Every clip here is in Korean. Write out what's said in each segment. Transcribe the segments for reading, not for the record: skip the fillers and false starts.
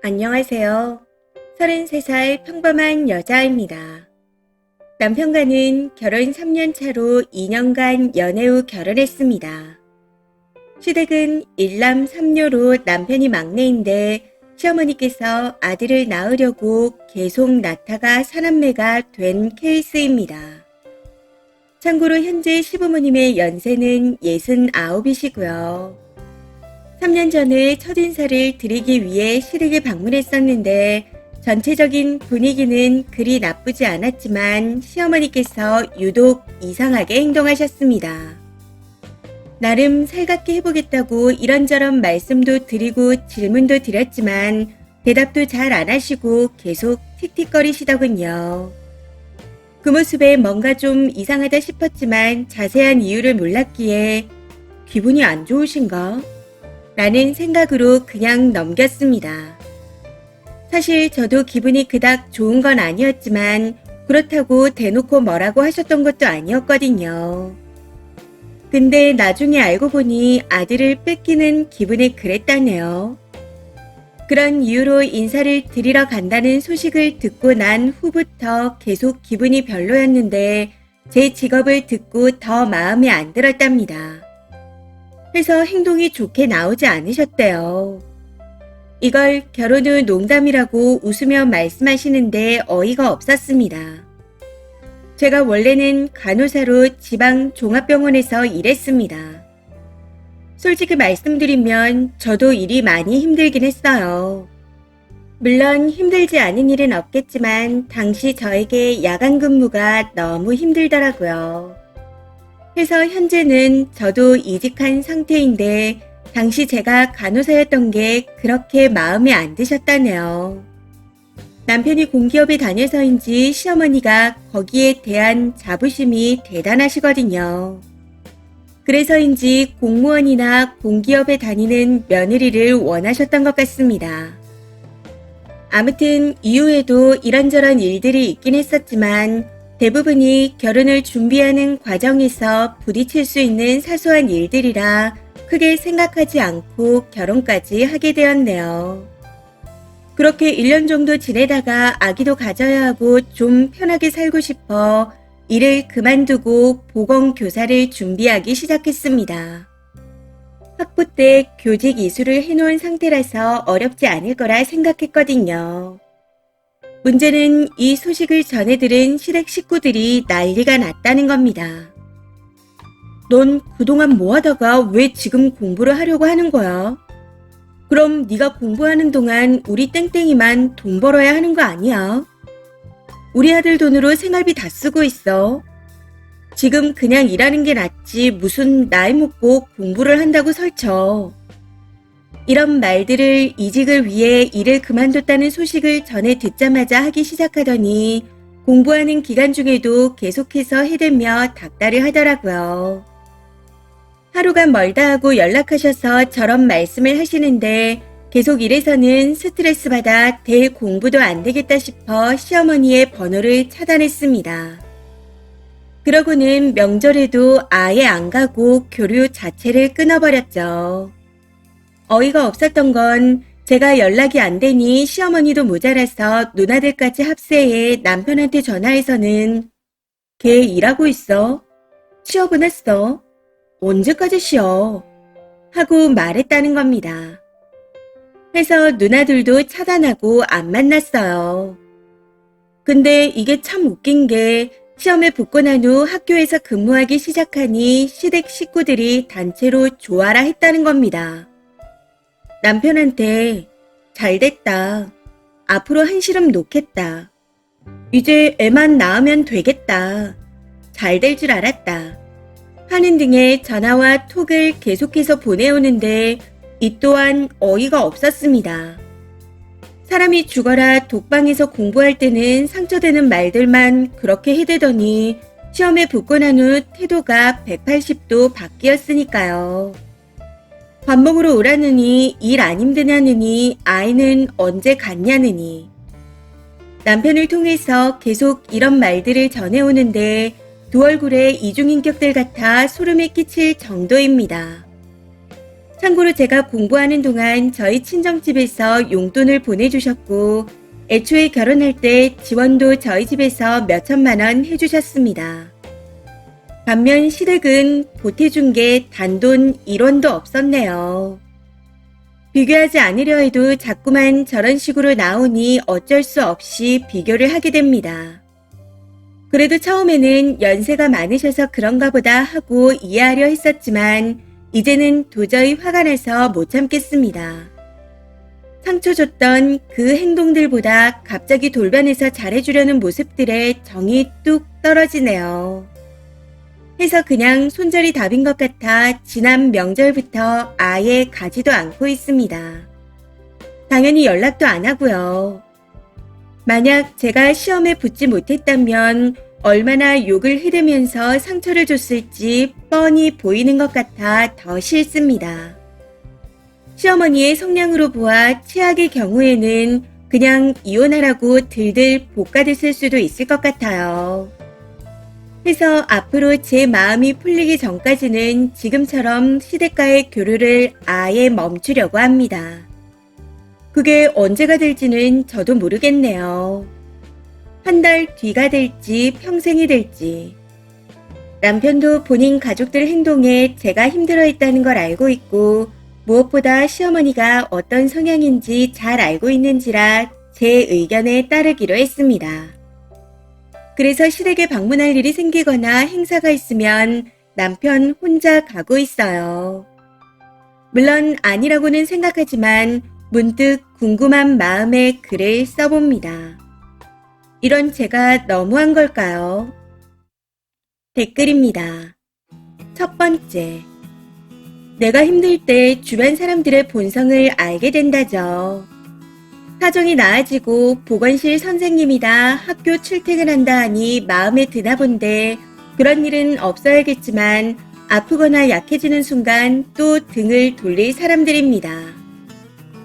안녕하세요. 33살 평범한 여자입니다. 남편과는 결혼 3년 차로 2년간 연애 후 결혼했습니다. 시댁은 일남 3녀로 남편이 막내인데 시어머니께서 아들을 낳으려고 계속 낳다가 사남매가 된 케이스입니다. 참고로 현재 시부모님의 연세는 69이시고요. 3년 전에 첫인사를 드리기 위해 시댁에 방문했었는데 전체적인 분위기는 그리 나쁘지 않았지만 시어머니께서 유독 이상하게 행동하셨습니다. 나름 살갑게 해보겠다고 이런저런 말씀도 드리고 질문도 드렸지만 대답도 잘 안 하시고 계속 틱틱거리시더군요. 그 모습에 뭔가 좀 이상하다 싶었지만 자세한 이유를 몰랐기에 기분이 안 좋으신가? 라는 생각으로 그냥 넘겼습니다. 사실 저도 기분이 그닥 좋은 건 아니었지만 그렇다고 대놓고 뭐라고 하셨던 것도 아니었거든요. 근데 나중에 알고 보니 아들을 뺏기는 기분에 그랬다네요. 그런 이유로 인사를 드리러 간다는 소식을 듣고 난 후부터 계속 기분이 별로였는데 제 직업을 듣고 더 마음에 안 들었답니다. 해서 행동이 좋게 나오지 않으셨대요. 이걸 결혼 후 농담이라고 웃으며 말씀하시는데 어이가 없었습니다. 제가 원래는 간호사로 지방 종합병원에서 일했습니다. 솔직히 말씀드리면 저도 일이 많이 힘들긴 했어요. 물론 힘들지 않은 일은 없겠지만 당시 저에게 야간 근무가 너무 힘들더라고요. 해서 현재는 저도 이직한 상태인데 당시 제가 간호사였던 게 그렇게 마음에 안 드셨다네요. 남편이 공기업에 다녀서인지 시어머니가 거기에 대한 자부심이 대단하시거든요. 그래서인지 공무원이나 공기업에 다니는 며느리를 원하셨던 것 같습니다. 아무튼 이후에도 이런저런 일들이 있긴 했었지만 대부분이 결혼을 준비하는 과정에서 부딪힐 수 있는 사소한 일들이라 크게 생각하지 않고 결혼까지 하게 되었네요. 그렇게 1년 정도 지내다가 아기도 가져야 하고 좀 편하게 살고 싶어 일을 그만두고 보건교사를 준비하기 시작했습니다. 학부 때 교직 이수를 해놓은 상태라서 어렵지 않을 거라 생각했거든요. 문제는 이 소식을 전해 들은 시댁 식구들이 난리가 났다는 겁니다. 넌 그동안 뭐 하다가 왜 지금 공부를 하려고 하는 거야? 그럼 네가 공부하는 동안 우리 땡땡이만 돈 벌어야 하는 거 아니야? 우리 아들 돈으로 생활비 다 쓰고 있어. 지금 그냥 일하는 게 낫지 무슨 나이 먹고 공부를 한다고 설쳐. 이런 말들을 이직을 위해 일을 그만뒀다는 소식을 전해 듣자마자 하기 시작하더니 공부하는 기간 중에도 계속해서 해대며 닥달을 하더라고요. 하루가 멀다 하고 연락하셔서 저런 말씀을 하시는데 계속 이래서는 스트레스 받아 될 공부도 안 되겠다 싶어 시어머니의 번호를 차단했습니다. 그러고는 명절에도 아예 안 가고 교류 자체를 끊어버렸죠. 어이가 없었던 건 제가 연락이 안 되니 시어머니도 모자라서 누나들까지 합세해 남편한테 전화해서는 걔 일하고 있어? 취업은 했어? 언제까지 쉬어? 하고 말했다는 겁니다. 해서 누나들도 차단하고 안 만났어요. 근데 이게 참 웃긴 게 시험에 붙고 난 후 학교에서 근무하기 시작하니 시댁 식구들이 단체로 좋아라 했다는 겁니다. 남편한테 잘됐다. 앞으로 한시름 놓겠다. 이제 애만 낳으면 되겠다. 잘 될 줄 알았다. 하는 등의 전화와 톡을 계속해서 보내오는데 이 또한 어이가 없었습니다. 사람이 죽어라 독방에서 공부할 때는 상처되는 말들만 그렇게 해대더니 시험에 붙고 난 후 태도가 180도 바뀌었으니까요. 밥 먹으러 오라느니 일 안 힘드냐느니 아이는 언제 갖냐느니 남편을 통해서 계속 이런 말들을 전해오는데 두 얼굴의 이중인격들 같아 소름이 끼칠 정도입니다. 참고로 제가 공부하는 동안 저희 친정집에서 용돈을 보내주셨고, 애초에 결혼할 때 지원도 저희 집에서 몇천만 원 해주셨습니다. 반면 시댁은 보태준 게 단돈 1원도 없었네요. 비교하지 않으려 해도 자꾸만 저런 식으로 나오니 어쩔 수 없이 비교를 하게 됩니다. 그래도 처음에는 연세가 많으셔서 그런가 보다 하고 이해하려 했었지만 이제는 도저히 화가 나서 못 참겠습니다. 상처 줬던 그 행동들보다 갑자기 돌변해서 잘해주려는 모습들에 정이 뚝 떨어지네요. 해서 그냥 손절이 답인 것 같아 지난 명절부터 아예 가지도 않고 있습니다. 당연히 연락도 안 하고요. 만약 제가 시험에 붙지 못했다면 얼마나 욕을 해대면서 상처를 줬을지 뻔히 보이는 것 같아 더 싫습니다. 시어머니의 성량으로 보아 최악의 경우에는 그냥 이혼하라고 들들 볶아댔을 수도 있을 것 같아요. 해서 앞으로 제 마음이 풀리기 전까지는 지금처럼 시댁과의 교류를 아예 멈추려고 합니다. 그게 언제가 될지는 저도 모르겠네요. 한 달 뒤가 될지 평생이 될지. 남편도 본인 가족들 행동에 제가 힘들어했다는 걸 알고 있고 무엇보다 시어머니가 어떤 성향인지 잘 알고 있는지라 제 의견에 따르기로 했습니다. 그래서 시댁에 방문할 일이 생기거나 행사가 있으면 남편 혼자 가고 있어요. 물론 아니라고는 생각하지만 문득 궁금한 마음에 글을 써봅니다. 이런 제가 너무한 걸까요? 댓글입니다. 첫 번째. 내가 힘들 때 주변 사람들의 본성을 알게 된다죠. 사정이 나아지고 보건실 선생님이다 학교 출퇴근한다 하니 마음에 드나 본데 그런 일은 없어야겠지만 아프거나 약해지는 순간 또 등을 돌릴 사람들입니다.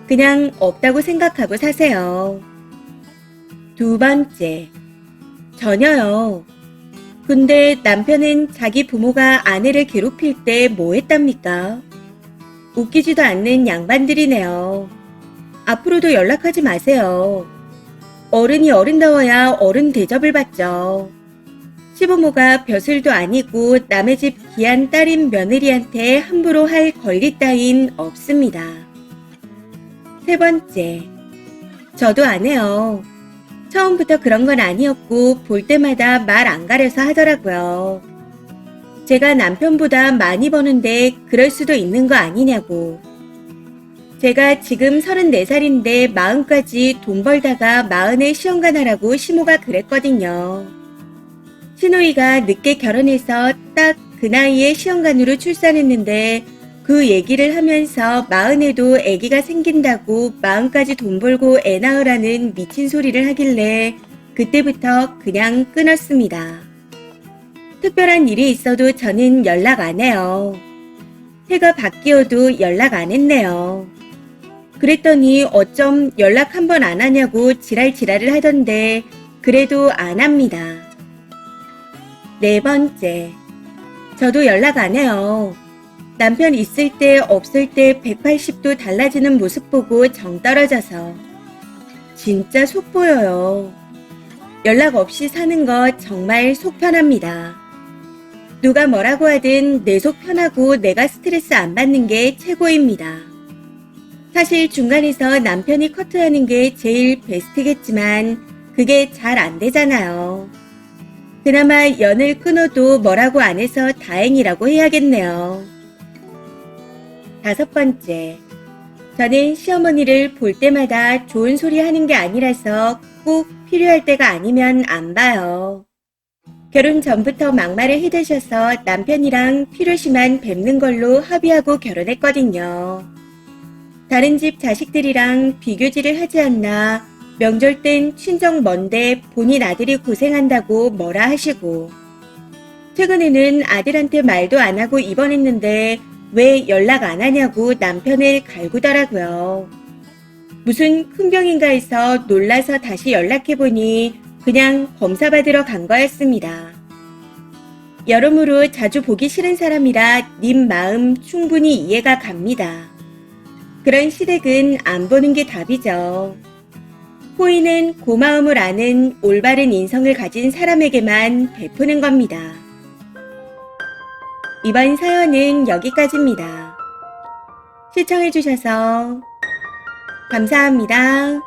그냥 없다고 생각하고 사세요. 두 번째, 전혀요. 근데 남편은 자기 부모가 아내를 괴롭힐 때 뭐 했답니까? 웃기지도 않는 양반들이네요. 앞으로도 연락하지 마세요. 어른이 어른다워야 어른 대접을 받죠. 시부모가 벼슬도 아니고 남의 집 귀한 딸인 며느리한테 함부로 할 권리 따윈 없습니다. 세 번째, 저도 안 해요. 처음부터 그런 건 아니었고 볼 때마다 말 안 가려서 하더라고요. 제가 남편보다 많이 버는데 그럴 수도 있는 거 아니냐고. 제가 지금 34살인데 40까지 돈 벌다가 40에 시험관 하라고 시모가 그랬거든요. 시누이가 늦게 결혼해서 딱 그 나이에 시험관으로 출산했는데 그 얘기를 하면서 40에도 아기가 생긴다고 40까지 돈 벌고 애 낳으라는 미친 소리를 하길래 그때부터 그냥 끊었습니다. 특별한 일이 있어도 저는 연락 안 해요. 해가 바뀌어도 연락 안 했네요. 그랬더니 어쩜 연락 한 번 안 하냐고 지랄지랄을 하던데 그래도 안 합니다. 네 번째, 저도 연락 안 해요. 남편 있을 때 없을 때 180도 달라지는 모습 보고 정 떨어져서. 진짜 속 보여요. 연락 없이 사는 거 정말 속 편합니다. 누가 뭐라고 하든 내 속 편하고 내가 스트레스 안 받는 게 최고입니다. 사실 중간에서 남편이 커트하는 게 제일 베스트겠지만 그게 잘 안 되잖아요. 그나마 연을 끊어도 뭐라고 안 해서 다행이라고 해야겠네요. 다섯 번째, 저는 시어머니를 볼 때마다 좋은 소리 하는 게 아니라서 꼭 필요할 때가 아니면 안 봐요. 결혼 전부터 막말을 해대셔서 남편이랑 필요시만 뵙는 걸로 합의하고 결혼했거든요. 다른 집 자식들이랑 비교질을 하지 않나 명절 땐 친정 먼데 본인 아들이 고생한다고 뭐라 하시고 최근에는 아들한테 말도 안 하고 입원했는데 왜 연락 안 하냐고 남편을 갈구더라고요. 무슨 큰 병인가 해서 놀라서 다시 연락해보니 그냥 검사 받으러 간 거였습니다. 여러모로 자주 보기 싫은 사람이라 님 마음 충분히 이해가 갑니다. 그런 시댁은 안 보는 게 답이죠. 호의는 고마움을 아는 올바른 인성을 가진 사람에게만 베푸는 겁니다. 이번 사연은 여기까지입니다. 시청해주셔서 감사합니다.